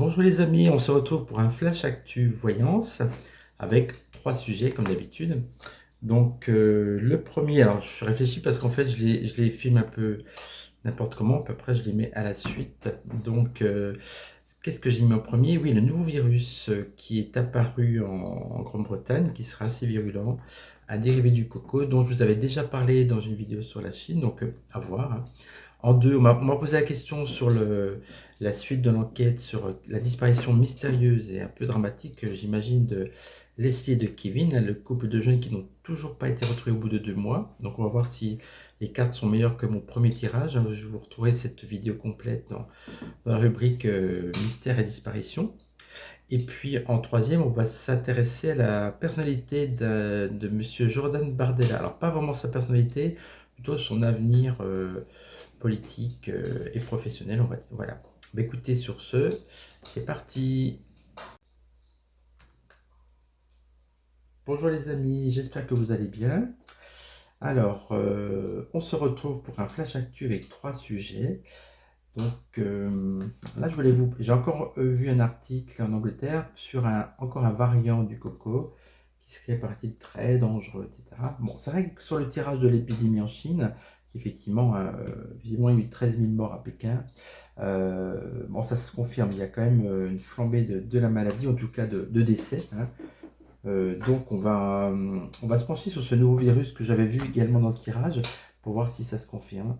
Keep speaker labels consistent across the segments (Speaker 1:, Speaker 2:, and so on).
Speaker 1: Bonjour les amis, on se retrouve pour un flash actu voyance avec 3 sujets comme d'habitude. Donc le premier, alors je réfléchis parce qu'en fait je les filme un peu n'importe comment, puis après je les mets à la suite. Donc qu'est-ce que j'ai mis en premier? Oui, le nouveau virus qui est apparu en Grande-Bretagne, qui sera assez virulent, un dérivé du coco dont je vous avais déjà parlé dans une vidéo sur la Chine, donc à voir, hein. En deux, on m'a posé la question sur la suite de l'enquête sur la disparition mystérieuse et un peu dramatique, j'imagine, de Leslie et de Kevin, hein, le couple de jeunes qui n'ont toujours pas été retrouvés au bout de 2 mois. Donc on va voir si les cartes sont meilleures que mon premier tirage. Je vous retrouverai cette vidéo complète dans la rubrique mystère et disparition. Et puis en troisième, on va s'intéresser à la personnalité de Monsieur Jordan Bardella. Alors pas vraiment sa personnalité, plutôt son avenir politique et professionnel, on va dire. Voilà. Bah, écoutez, sur ce, c'est parti. Bonjour les amis, j'espère que vous allez bien. Alors, on se retrouve pour un flash actu avec 3 sujets. Donc là, j'ai encore vu un article en Angleterre sur encore un variant du coco qui serait paraît-il très dangereux, etc. Bon, c'est vrai que sur le tirage de l'épidémie en Chine, qu'effectivement, visiblement, il y a eu 13 000 morts à Pékin. Bon, ça se confirme, il y a quand même une flambée de la maladie, en tout cas de décès, hein. Donc on va se pencher sur ce nouveau virus que j'avais vu également dans le tirage pour voir si ça se confirme.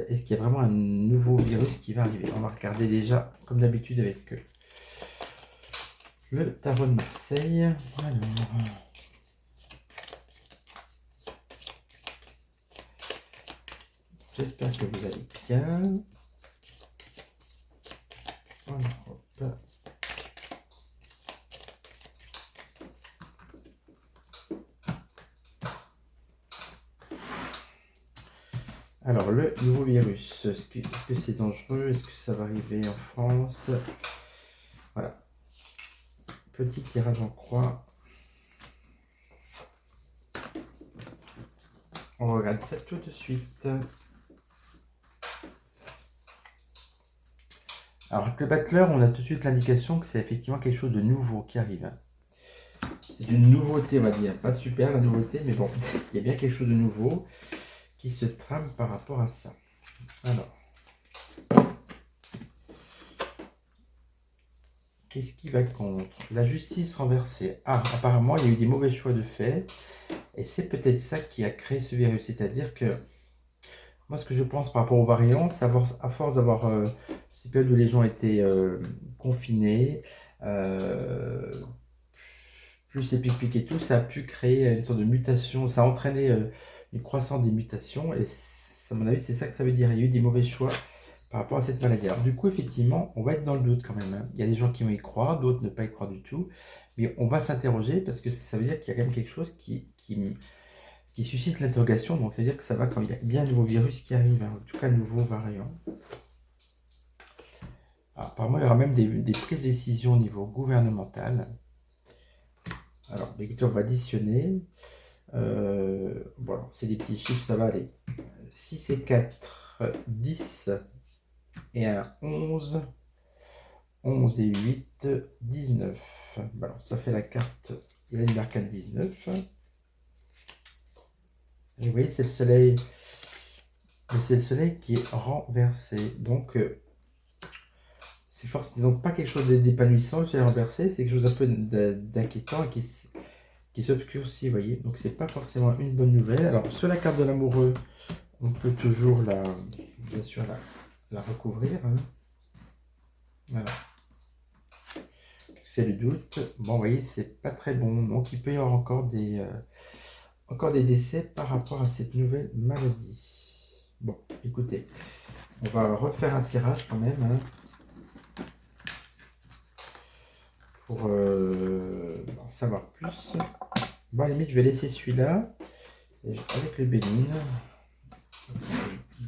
Speaker 1: Est-ce qu'il y a vraiment un nouveau virus qui va arriver? On va regarder déjà, comme d'habitude, avec le tarot de Marseille. Alors, j'espère que vous allez bien. Voilà, hop. Alors, le nouveau virus, est-ce que c'est dangereux? Est-ce que ça va arriver en France? Voilà. Petit tirage en croix. On regarde ça tout de suite. Alors, avec le battleur, on a tout de suite l'indication que c'est effectivement quelque chose de nouveau qui arrive. C'est une nouveauté, on va dire. Pas super la nouveauté, mais bon, il y a bien quelque chose de nouveau qui se trame par rapport à ça. Alors, qu'est-ce qui va contre? La justice renversée. Ah, apparemment, il y a eu des mauvais choix de fait. Et c'est peut-être ça qui a créé ce virus. C'est-à-dire que, moi, ce que je pense par rapport aux variants, c'est à force d'avoir ces périodes où les gens étaient confinés, plus les pics et tout, ça a pu créer une sorte de mutation. Ça a entraîné une croissance des mutations. Et à mon avis, c'est ça que ça veut dire. Il y a eu des mauvais choix par rapport à cette maladie. Alors du coup, effectivement, on va être dans le doute quand même, hein. Il y a des gens qui vont y croire, d'autres ne pas y croire du tout. Mais on va s'interroger parce que ça veut dire qu'il y a quand même quelque chose qui suscite l'interrogation. Donc ça veut dire que ça va quand il y a bien un nouveau virus qui arrive, hein, en tout cas un nouveau variant. Alors, apparemment, il y aura même des prises de décision au niveau gouvernemental. Alors, écoutez, on va additionner. Bon, c'est des petits chiffres, ça va aller. 6 et 4, 10 et 1, 11. 11 et 8, 19. Alors, ça fait la carte, il y a une arcade 19. Et vous voyez, c'est le soleil. C'est le soleil qui est renversé. Donc, c'est forcément pas quelque chose d'épanouissant, le soleil renversé. C'est quelque chose d'un peu d'inquiétant et qui s'obscurcit, vous voyez. Donc, c'est pas forcément une bonne nouvelle. Alors, sur la carte de l'amoureux, on peut toujours bien sûr, la recouvrir, hein. Voilà. C'est le doute. Bon, vous voyez, c'est pas très bon. Donc, il peut y avoir encore des décès par rapport à cette nouvelle maladie. Bon, écoutez, on va refaire un tirage quand même, hein, pour en savoir plus. Bon, à la limite, je vais laisser celui-là avec le bénin.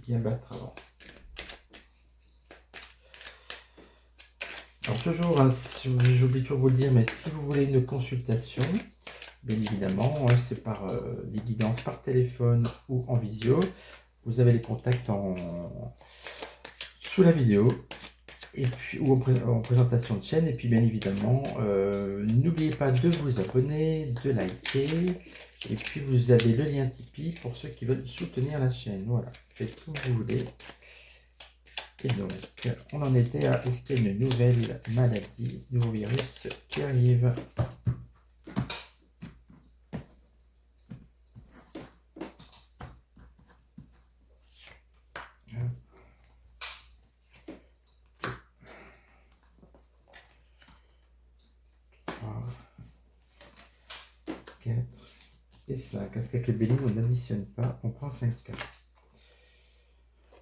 Speaker 1: Bien battre avant. Alors toujours, hein, j'oublie toujours de vous le dire, mais si vous voulez une consultation, bien évidemment, hein, c'est par des guidances par téléphone ou en visio. Vous avez les contacts sous la vidéo. et puis, ou en présentation de chaîne. Et puis bien évidemment, n'oubliez pas de vous abonner, de liker. Et puis vous avez le lien Tipeee pour ceux qui veulent soutenir la chaîne. Voilà, faites comme vous voulez. Et donc, on en était à est-ce qu'il y a une nouvelle maladie, nouveau virus qui arrive. Et 5. Parce qu'avec le Belling, on n'additionne pas, on prend 5 cartes.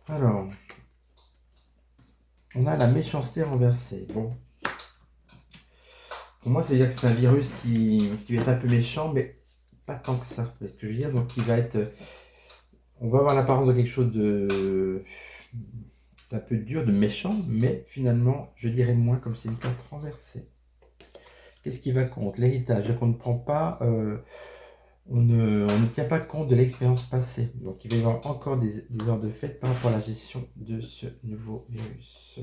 Speaker 1: Alors, on a la méchanceté renversée. Bon, pour moi, ça veut dire que c'est un virus qui va être un peu méchant, mais pas tant que ça. Vous voyez ce que je veux dire? Donc, il va être. On va avoir l'apparence de quelque chose d'un peu dur, de méchant, mais finalement, je dirais moins comme c'est une carte renversée. Qu'est-ce qui va contre? L'héritage, qu'on ne prend pas. On ne tient pas compte de l'expérience passée. Donc il va y avoir encore des heures de fête par rapport à la gestion de ce nouveau virus.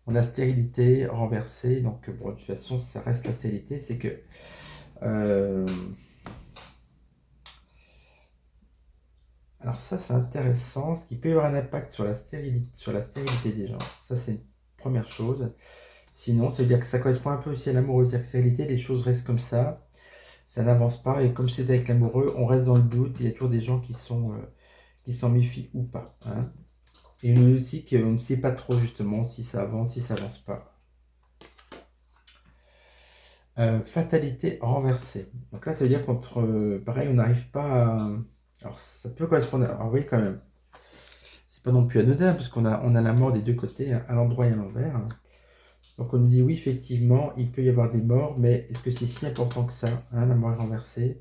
Speaker 1: On a stérilité renversée. Donc bon, de toute façon, ça reste la stérilité. C'est que... alors ça, c'est intéressant. Ce qui peut y avoir un impact sur la stérilité des gens. Ça, c'est une première chose. Sinon, ça veut dire que ça correspond un peu aussi à l'amour. C'est-à-dire que stérilité, les choses restent comme ça. Ça n'avance pas, et comme c'est avec l'amoureux, on reste dans le doute, il y a toujours des gens qui s'en méfient ou pas. Hein. Et nous aussi qu'on ne sait pas trop justement si ça avance, si ça avance pas. Fatalité renversée. Donc là, ça veut dire qu'entre, pareil, on n'arrive pas à... Alors ça peut correspondre, alors vous voyez quand même, c'est pas non plus anodin, parce qu'on a la mort des deux côtés, hein, à l'endroit et à l'envers. Hein. Donc on nous dit oui, effectivement, il peut y avoir des morts, mais est-ce que c'est si important que ça, hein, la mort est renversée?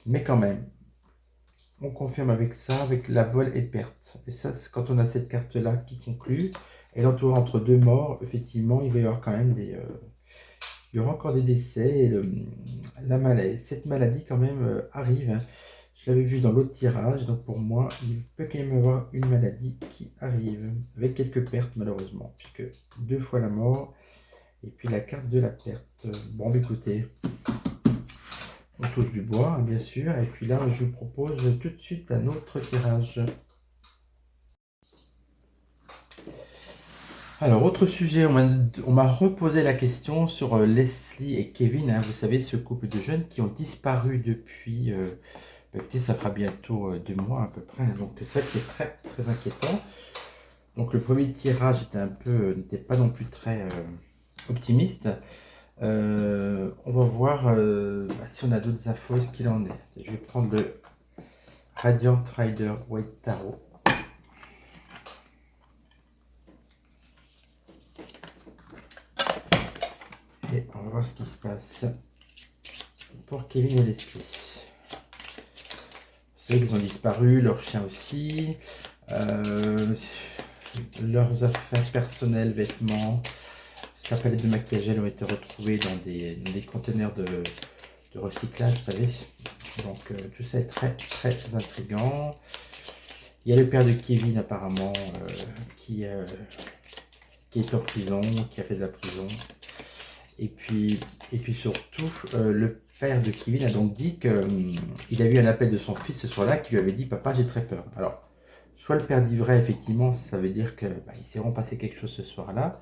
Speaker 1: Mais quand même, on confirme avec ça, avec la vol et perte. Et ça, c'est quand on a cette carte-là qui conclut. Et l'entourage entre deux morts, effectivement, il va y avoir quand même des... il y aura encore des décès. Et cette maladie, quand même, arrive. Hein. Je l'avais vu dans l'autre tirage. Donc, pour moi, il peut quand même y avoir une maladie qui arrive. Avec quelques pertes, malheureusement. Puisque 2 fois la mort. Et puis la carte de la perte. Bon, écoutez... On touche du bois, hein, bien sûr. Et puis là, je vous propose tout de suite un autre tirage. Alors, autre sujet, on m'a reposé la question sur Leslie et Kevin. Hein, vous savez, ce couple de jeunes qui ont disparu depuis... écoutez, ça fera bientôt 2 mois à peu près. Hein, donc, c'est vrai que c'est très, très inquiétant. Donc, le premier tirage n'était pas non plus très optimiste. On va voir si on a d'autres infos, ce qu'il en est. Je vais prendre le Radiant Rider White Tarot. Et on va voir ce qui se passe pour Kevin et Leslie. Vous savez qu'ils ont disparu, leur chien aussi, leurs affaires personnelles, vêtements, sa palette de maquillage ont été retrouvées dans des conteneurs de recyclage, vous savez. Donc tout ça est très très intriguant. Il y a le père de Kevin apparemment qui est en prison, qui a fait de la prison. Et puis surtout, le père de Kevin a donc dit qu'il a eu un appel de son fils ce soir-là qui lui avait dit « Papa, j'ai très peur ». Alors, soit le père dit vrai, effectivement, ça veut dire qu'il s'est vraiment passé quelque chose ce soir-là.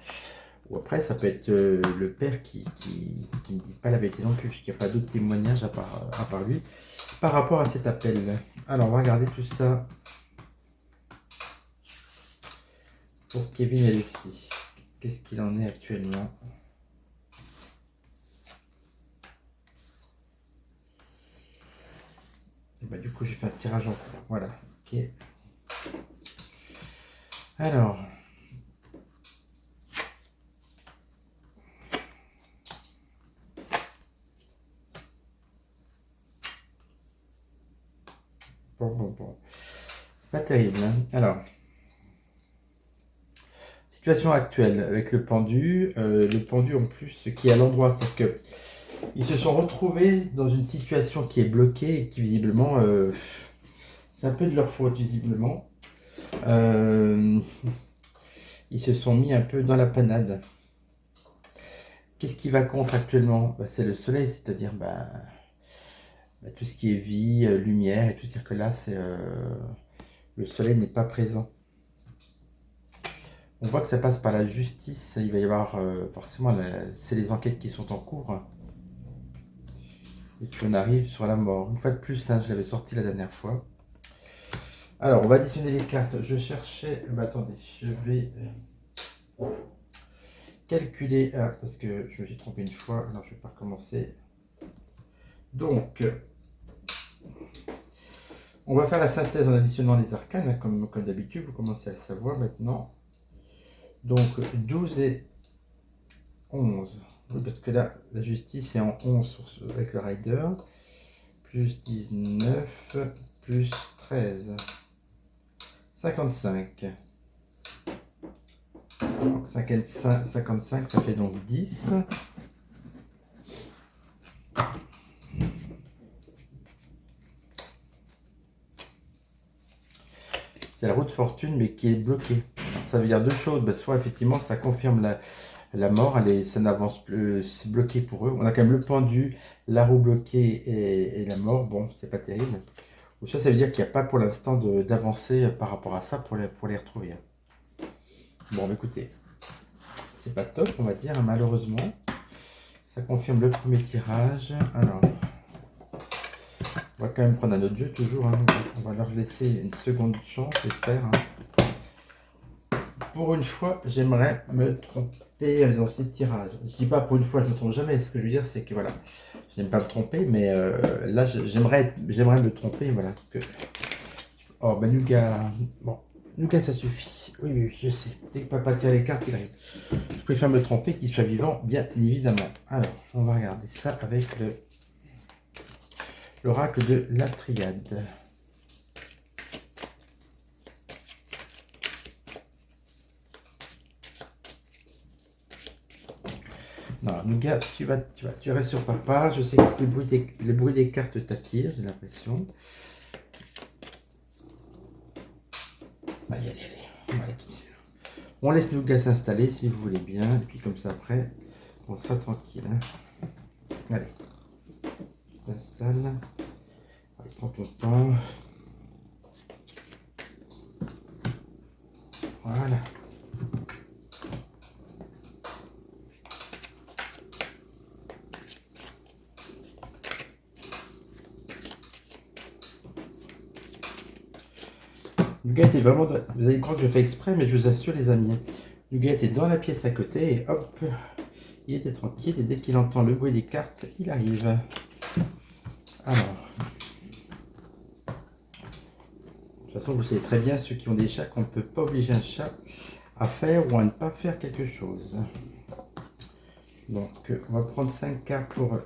Speaker 1: Ou après, ça peut être le père qui ne dit pas la vérité non plus, puisqu'il n'y a pas d'autres témoignages à part lui, par rapport à cet appel. Alors, on va regarder tout ça pour Kevin et Leslie. Qu'est-ce qu'il en est actuellement? Et bah, du coup, j'ai fait un tirage en cours. Voilà, ok. Alors... Bon. C'est pas terrible, hein. Alors, situation actuelle avec le pendu. Le pendu en plus qui est à l'endroit, c'est que ils se sont retrouvés dans une situation qui est bloquée et qui visiblement, c'est un peu de leur faute visiblement. ils se sont mis un peu dans la panade. Qu'est-ce qui va contre actuellement? Bah, c'est le soleil, c'est-à-dire tout ce qui est vie, lumière et tout. C'est-à-dire que là, le soleil n'est pas présent. On voit que ça passe par la justice. Il va y avoir forcément, c'est les enquêtes qui sont en cours. Et puis on arrive sur la mort. Une fois de plus, hein, je l'avais sorti la dernière fois. Alors, on va additionner les cartes. Je cherchais... attendez, je vais calculer... parce que je me suis trompé une fois. Alors, je vais pas recommencer. Donc, on va faire la synthèse en additionnant les arcanes, hein, comme d'habitude. Vous commencez à le savoir maintenant. Donc, 12 et 11. Oui, parce que là, la justice est en 11 avec le rider. Plus 19, plus 13. 55. Donc 55, ça fait donc 10. C'est la roue de fortune, mais qui est bloquée. Alors, ça veut dire deux choses. Soit effectivement, ça confirme la mort, ça n'avance plus, c'est bloqué pour eux. On a quand même le pendu, la roue bloquée et la mort. Bon, c'est pas terrible. Ou ça veut dire qu'il n'y a pas pour l'instant d'avancée par rapport à ça pour les retrouver. Bon, écoutez, c'est pas top, on va dire, malheureusement. Ça confirme le premier tirage. Alors, on va quand même prendre un autre jeu, toujours. Hein. On va leur laisser une seconde chance, j'espère. Hein. Pour une fois, j'aimerais me tromper dans ces tirages. Je dis pas pour une fois, je ne me trompe jamais. Ce que je veux dire, c'est que voilà, je n'aime pas me tromper, mais là, j'aimerais me tromper. Voilà. Parce que... Oh, ben Nougat. Bon, Nougat, ça suffit. Oui, oui, oui, je sais. Dès que papa tire les cartes, il arrive. Je préfère me tromper qu'il soit vivant, bien évidemment. Alors, on va regarder ça avec l'oracle de la triade. Non, Nougat, tu restes sur papa. Je sais que le bruit des cartes t'attire, j'ai l'impression. Allez, allez, allez. On laisse Nougat s'installer si vous voulez bien. Et puis comme ça, après, on sera tranquille. Hein. Allez. T'installe. Prends ton temps. Voilà. Nougat est vraiment... Vous allez croire que je fais exprès, mais je vous assure les amis. Nougat est dans la pièce à côté et hop, il était tranquille. Et dès qu'il entend le bruit des cartes, il arrive. Alors... De toute façon, vous savez très bien, ceux qui ont des chats, qu'on ne peut pas obliger un chat à faire ou à ne pas faire quelque chose. Donc, on va prendre 5 cartes pour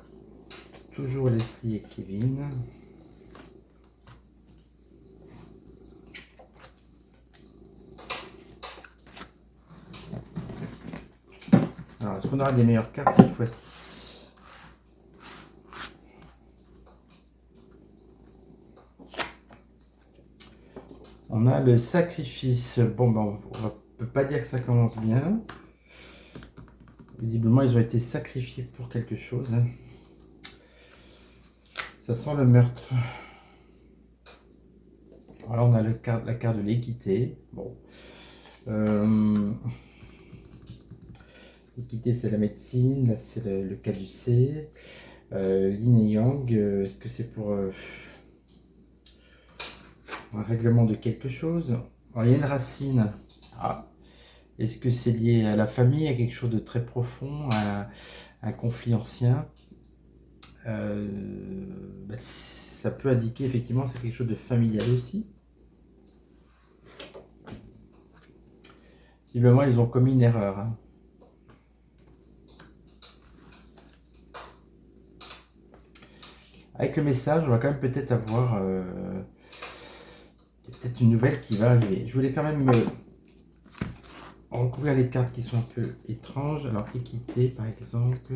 Speaker 1: toujours Leslie et Kevin. Alors, est-ce qu'on aura des meilleures cartes cette fois-ci? On a le sacrifice. Bon, ben, on ne peut pas dire que ça commence bien. Visiblement, ils ont été sacrifiés pour quelque chose. Hein. Ça sent le meurtre. Alors, on a la carte de l'équité. Bon. L'équité, c'est la médecine. Là, c'est le caducée. Yin et Yang, est-ce que c'est pour un règlement de quelque chose? Alors, il y a une racine. Ah. Est-ce que c'est lié à la famille, à quelque chose de très profond, à un conflit ancien? Ça peut indiquer effectivement que c'est quelque chose de familial aussi. Visiblement, ils ont commis une erreur. Hein. Avec le message, on va quand même peut-être avoir peut-être une nouvelle qui va arriver. Je voulais quand même recouvrir les cartes qui sont un peu étranges. Alors, équité, par exemple.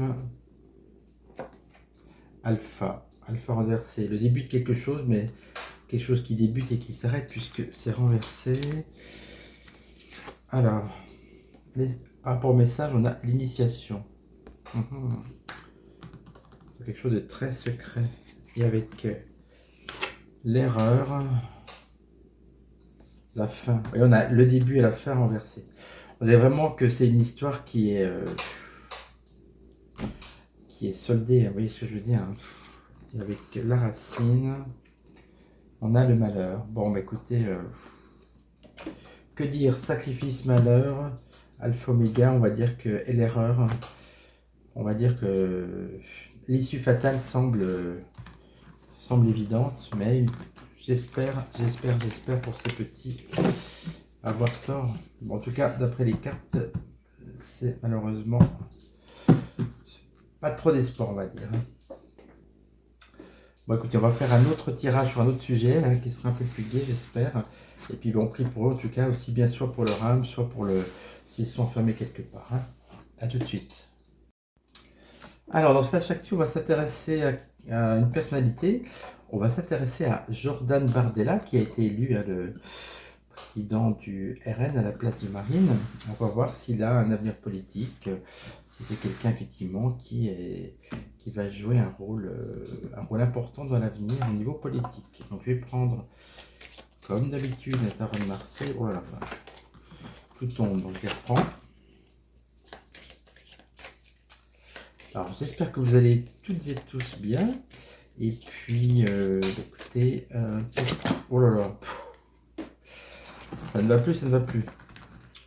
Speaker 1: Alpha. Alpha renversé. Le début de quelque chose, mais quelque chose qui débute et qui s'arrête puisque c'est renversé. Alors, Par rapport au message, on a l'initiation. C'est quelque chose de très secret. Et avec l'erreur, la fin. Et on a le début et la fin renversés. On dirait vraiment que c'est une histoire qui est soldée. Vous voyez ce que je veux dire, hein. Et avec la racine, on a le malheur. Bon, bah écoutez, que dire? Sacrifice, malheur, alpha, oméga, on va dire que, et l'erreur, on va dire que l'issue fatale semble évidente, mais j'espère pour ces petits avoir tort. Bon, en tout cas, d'après les cartes, c'est malheureusement pas trop d'espoir, on va dire. Bon, écoutez, on va faire un autre tirage sur un autre sujet, hein, qui sera un peu plus gai, j'espère. Et puis, on prie pour eux, en tout cas, aussi bien soit pour leur âme, soit pour s'ils sont enfermés quelque part. Hein. À tout de suite. Alors, dans ce flash actu, on va s'intéresser à une personnalité. On va s'intéresser à Jordan Bardella, qui a été élu le président du RN à la place de Marine. On va voir s'il a un avenir politique, si c'est quelqu'un effectivement qui va jouer un rôle important dans l'avenir au niveau politique. Donc je vais prendre, comme d'habitude, un tarot de Marseille. Oh là là, tout tombe, donc je les reprends. Alors j'espère que vous allez toutes et tous bien. Et puis, écoutez, oh là là, ça ne va plus, ça ne va plus.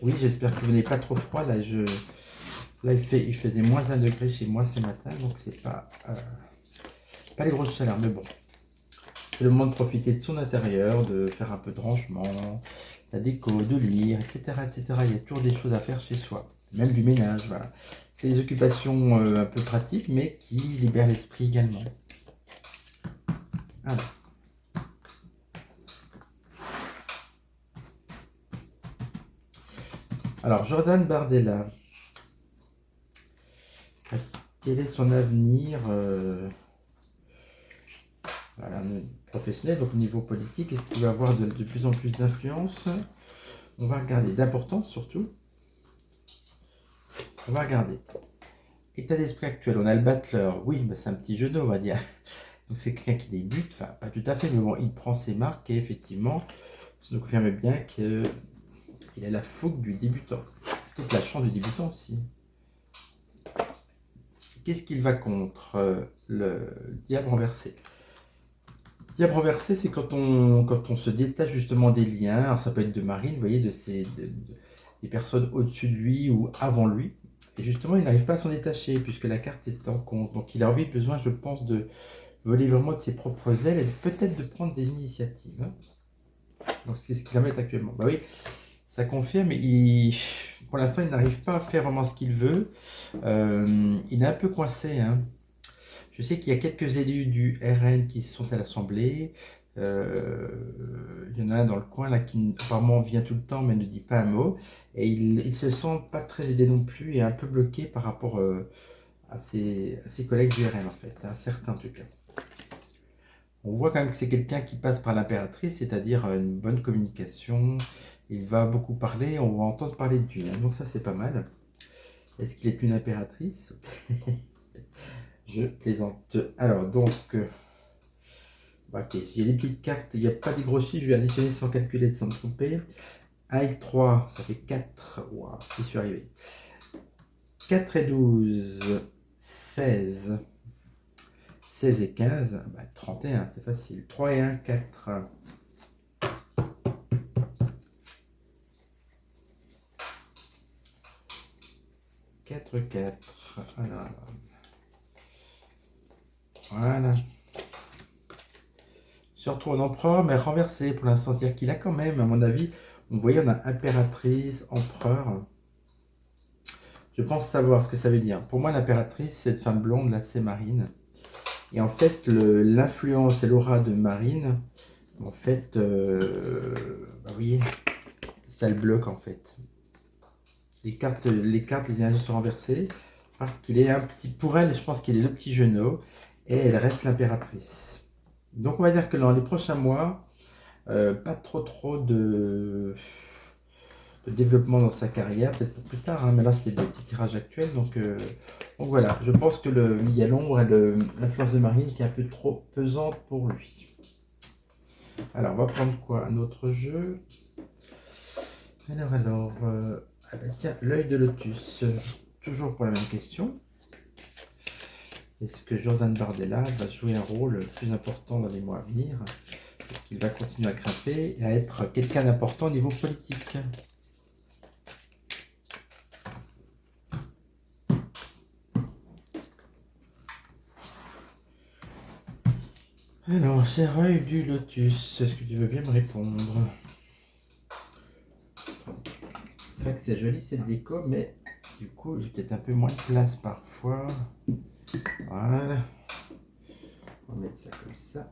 Speaker 1: Oui, j'espère que vous n'avez pas trop froid. Là, il faisait moins 1 degré chez moi ce matin, donc c'est pas les grosses chaleurs, mais bon. C'est le moment de profiter de son intérieur, de faire un peu de rangement, la déco, de lire, etc., etc. Il y a toujours des choses à faire chez soi, même du ménage, voilà. C'est des occupations un peu pratiques, mais qui libèrent l'esprit également. Alors, Jordan Bardella, quel est son avenir voilà, professionnel, donc au niveau politique? Est-ce qu'il va avoir de plus en plus d'influence? On va regarder, d'importance surtout. On va regarder. État d'esprit actuel, on a le battleur. Oui, bah c'est un petit genou, on va dire. Donc c'est quelqu'un qui débute, enfin pas tout à fait, mais bon, il prend ses marques et effectivement, ça nous confirme bien qu'il a la fougue du débutant. Peut-être la chance du débutant aussi. Qu'est-ce qu'il va contre? Le diable renversé. Le diable renversé, c'est quand on se détache justement des liens. Alors ça peut être de Marine, vous voyez, des personnes au-dessus de lui ou avant lui. Et justement, il n'arrive pas à s'en détacher puisque la carte est en compte. Donc il a besoin, je pense, de voler vraiment de ses propres ailes et peut-être de prendre des initiatives. Donc c'est ce qu'il va mettre actuellement. Bah oui, ça confirme, pour l'instant, il n'arrive pas à faire vraiment ce qu'il veut. Il est un peu coincé, hein. Je sais qu'il y a quelques élus du RN qui sont à l'Assemblée. Il y en a un dans le coin là qui apparemment vient tout le temps mais ne dit pas un mot. Et il se sent pas très aidé non plus et un peu bloqué par rapport à ses collègues du RN en fait, à certains en tout cas. On voit quand même que c'est quelqu'un qui passe par l'impératrice, c'est-à-dire une bonne communication. Il va beaucoup parler, on va entendre parler de lui, hein. Donc ça c'est pas mal. Est-ce qu'il est une impératrice? Je plaisante. Alors donc, ok, j'ai des petites cartes, il n'y a pas des gros chiffres, je vais additionner sans calculer, sans me tromper. 1 et 3, ça fait 4. Waouh, j'y suis arrivé. 4 et 12, 16. 16 et 15, bah, 31, c'est facile. 3 et 1, 4. 4, 4. Voilà. Se retrouve en empereur, mais renversé pour l'instant. C'est-à-dire qu'il a quand même, à mon avis, vous voyez, on a impératrice, empereur. Je pense savoir ce que ça veut dire. Pour moi, l'impératrice, cette femme blonde, là, c'est Marine. Et en fait, l'influence et l'aura de Marine, en fait, bah, vous voyez, ça le bloque en fait. Les cartes, les énergies sont renversées parce qu'il est un petit, pour elle, je pense qu'il est le petit genou et elle reste l'impératrice. Donc on va dire que dans les prochains mois, pas trop de de développement dans sa carrière, peut-être pour plus tard, hein, mais là c'était des petits tirages actuels. Donc voilà, je pense que il y a l'ombre et l'influence de Marine qui est un peu trop pesante pour lui. Alors, on va prendre quoi? Un autre jeu. Alors, ah bah tiens, l'œil de Lotus. Toujours pour la même question. Est-ce que Jordan Bardella va jouer un rôle plus important dans les mois à venir? Est-ce qu'il va continuer à grimper et à être quelqu'un d'important au niveau politique? Alors, cher œil du Lotus, est-ce que tu veux bien me répondre? C'est vrai que c'est joli cette déco, mais du coup, j'ai peut-être un peu moins de place parfois. Voilà. On va mettre ça comme ça.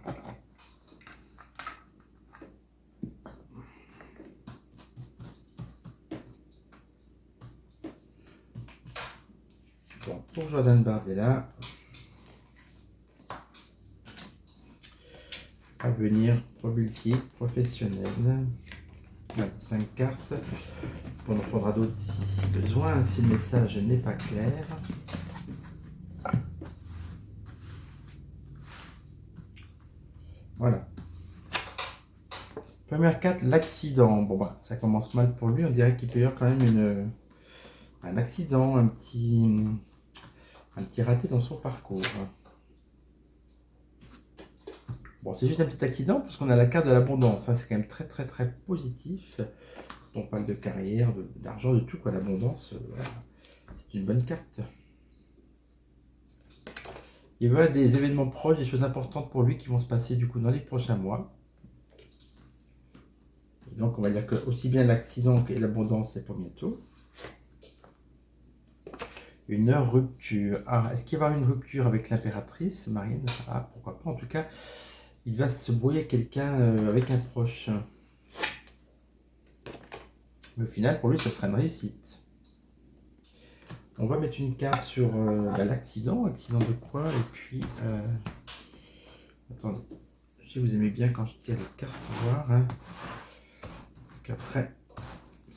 Speaker 1: Bon, pour Jordan Bardella, avenir politique, professionnel. Voilà, 5 cartes. On en prendra d'autres si besoin, si le message n'est pas clair. Voilà. Première carte, l'accident. Bon, bah, ça commence mal pour lui. On dirait qu'il peut y avoir quand même un accident, un petit raté dans son parcours. Bon, c'est juste un petit accident parce qu'on a la carte de l'abondance. C'est quand même très très très positif. On parle de carrière, d'argent, de tout, quoi. L'abondance, voilà. C'est une bonne carte. Il va y avoir des événements proches, des choses importantes pour lui qui vont se passer du coup dans les prochains mois. Et donc on va dire que aussi bien l'accident que l'abondance c'est pour bientôt. Une heure rupture. Ah, est-ce qu'il va y avoir une rupture avec l'impératrice Marine? Ah, pourquoi pas. En tout cas, il va se brouiller avec quelqu'un, avec un proche. Mais au final, pour lui, ça sera une réussite. On va mettre une carte sur l'accident. Accident de quoi? Et puis... attendez. Si vous aimez bien quand je tire les cartes, voir. Hein. Parce qu'après,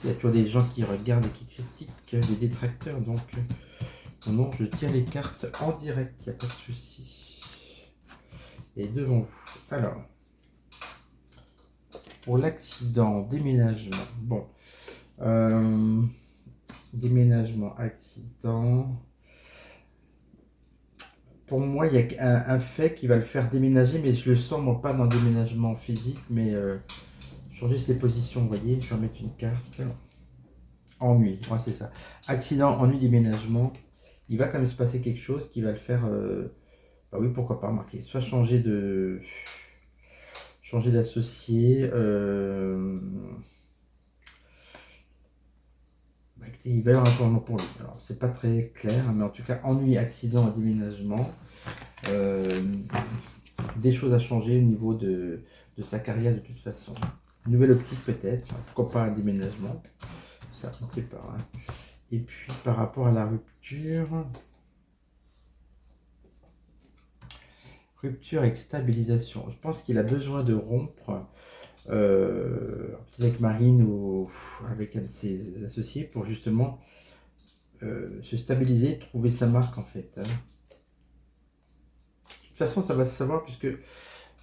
Speaker 1: il y a toujours des gens qui regardent et qui critiquent, des détracteurs. Donc, non, je tire les cartes en direct. Il n'y a pas de souci. Et devant vous. Alors, pour l'accident, déménagement. Bon. Déménagement, accident. Pour moi, il y a un fait qui va le faire déménager, mais je le sens, moi, pas dans le déménagement physique, mais changer ses positions, vous voyez. Je vais mettre une carte. Ennui, ouais, c'est ça. Accident, ennui, déménagement. Il va quand même se passer quelque chose qui va le faire... bah oui, pourquoi pas remarquer. Soit changer d'associé. Bah, écoutez, il va y avoir un changement pour lui. Alors, c'est pas très clair, mais en tout cas, ennui, accident, déménagement. Des choses à changer au niveau de sa carrière de toute façon. Une nouvelle optique peut-être, pourquoi pas un déménagement. Ça, on ne sait pas. Hein. Et puis par rapport à la rupture, avec stabilisation. Je pense qu'il a besoin de rompre avec Marine ou avec un de ses associés pour justement se stabiliser, trouver sa marque en fait. Hein. De toute façon, ça va se savoir puisque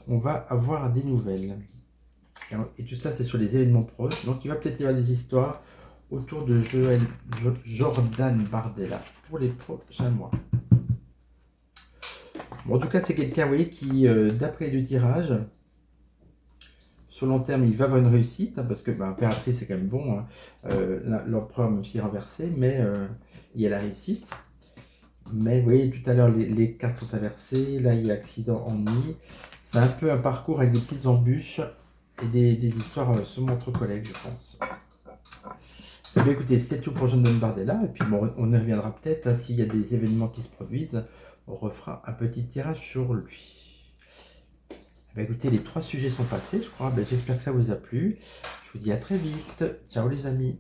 Speaker 1: on va avoir des nouvelles. Et tout ça, c'est sur les événements proches. Donc, il va peut-être y avoir des histoires autour de Jordan Bardella pour les prochains mois. Bon, en tout cas, c'est quelqu'un, vous voyez, qui, d'après les deux tirages, sur long terme, il va avoir une réussite, hein, parce que impératrice, c'est quand même bon. Hein. L'empereur, même s'il est renversé, mais il y a la réussite. Mais vous voyez, tout à l'heure, les cartes sont inversées. Là, il y a accident, ennui. C'est un peu un parcours avec des petites embûches et des histoires sûrement entre collègues, je pense. Eh bien, écoutez, c'était tout pour Jordan Bardella. Et puis, bon, on y reviendra peut-être. Hein, s'il y a des événements qui se produisent, on refera un petit tirage sur lui. Eh bien, écoutez, les 3 sujets sont passés, je crois. J'espère que ça vous a plu. Je vous dis à très vite. Ciao les amis.